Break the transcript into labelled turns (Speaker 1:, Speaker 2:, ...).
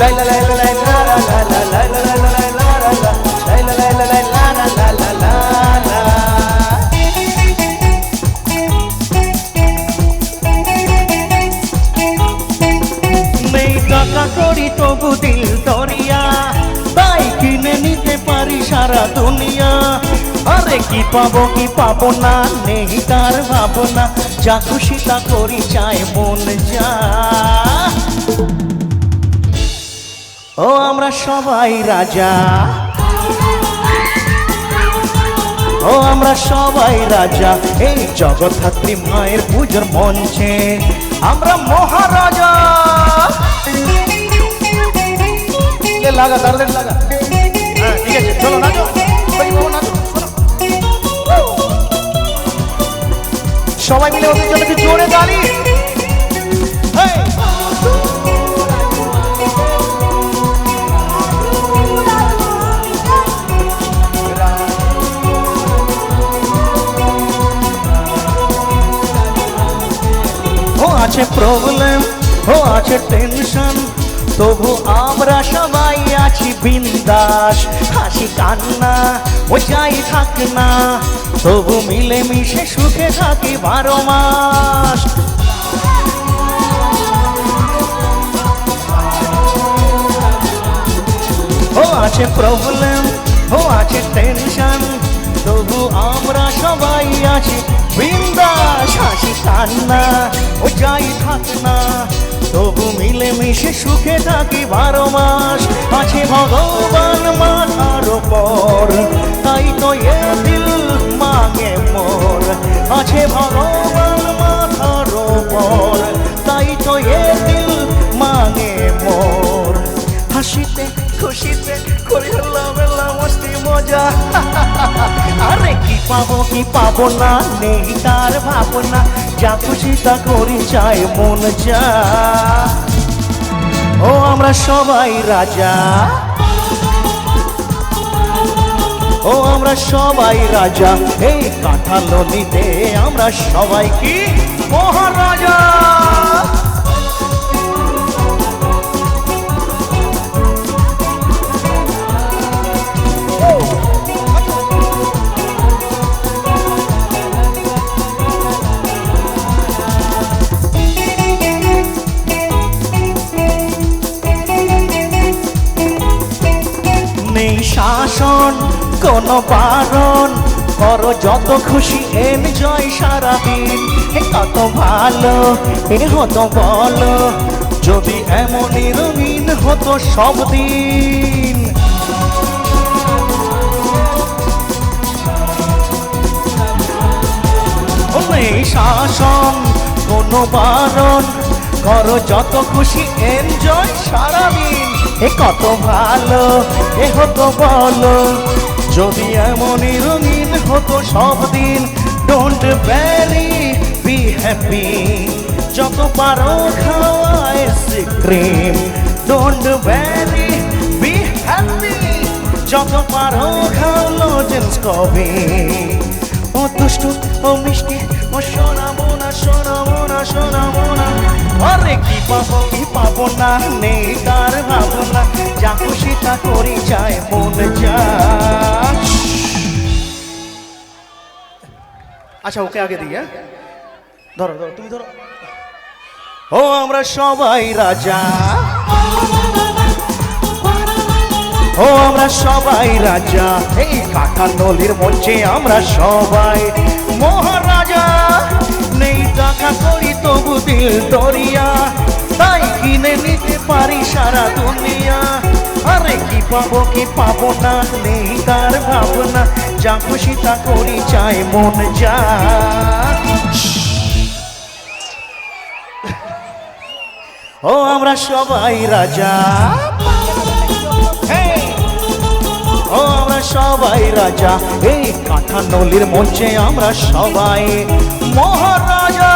Speaker 1: লাই লা লাই লা লাই লা লা লা লাই লা লাই লা লাই লা লা লা লাই লা লাই লা লাই লা লা লা লা লা। নেই টাকা করি তবু দিল দরিয়া, তাই কিনে নিতে পারি সারা দুনিয়া। আরে কি পাবো না, নেই তার ভাবনা, যা খুশি তা করি চায় মন যা। ও আমরা সবাই রাজা, ও আমরা সবাই রাজা, এই জগদ্ধাত্রী মায়ের পুজোর মঞ্চে আমরা মহারাজা। লাগা দাঁড়াতে লাগা, হ্যাঁ ঠিক আছে, চলো নাচো নাচো। সবাই মিলে ওদের জন্য একটু জোরে দাঁড়ি। ও আছে প্রবলেম, ও আছে টেনশন, তবু আমরা সবাই আছি বিন্দাস। হাসি কান্না ও যাই থাক না, তবু মিলে মিশে সুখে থাকি 12 মাস। ও আছে প্রবলেম, ও আছে টেনশন, তবু আমরা সবাই আছি বিন্দাস। হাসি কান্না ও যাই থাক না, তবু মিলে মিশে সুখে থাকি 12 মাস। আছে ভগবান মাথার উপর, তাই তো এ দিল মাগে মোর। আছে ভগবান মাথার উপর, তাই তো এ দিল মাগে মোর। হাসিতে খুশিতে করি মেলা মস্তি মজা। আরে কি পাবো না, নেই তার ভাবনা, যা খুশি তা করি চাই মন যা। ও আমরা সবাই রাজা, ও আমরা সবাই রাজা, এই কাঁঠালনিতে আমরা সবাই কি মহারাজা। নেই শাসন কোনো বারণ, করো যত খুশি এনজয় সারাদিন। কত ভালো এ হতো বলো, যদি এমনই রঙিন হতো সব দিন। নেই শাসন কোনো বারণ, করো যত খুশি এনজয় সারাদিন। কত ভালো এ হতো বলো, যদি এমনই রঙিন হতো সব দিন। ডোন্ট ভ্যারি বি হ্যাপি, যত পারো খাও ice cream. Don't worry be happy, যত পারো খাও লজেন্স কফি। ও দুষ্টু ও মিষ্টি ও শোনাবো না শোনাবো না শোনাবো না। আরে কি পাবো না, নেই তার ভাবনা, যা খুশি তা করি চায় মন যা। আচ্ছা ওকে আগে দিই, ধরো ধরো তুমি ধরো। ও আমরা সবাই রাজা, ও আমরা সবাই রাজা, এই কাঁঠালনির মঞ্চে আমরা সবাই মহারাজা। নেই টাকা করি তবু দিল দরিয়া, তাই কিনে নিতে পারি সারা দুনিয়া। আরে কি পাবো না, নেই তার ভাবনা, যা খুশি তা করি চাই মন যা। ও আমরা সবাই রাজা, ও আমরা সবাই রাজা, এই কাঁঠালনির মঞ্চে আমরা সবাই মহারাজা।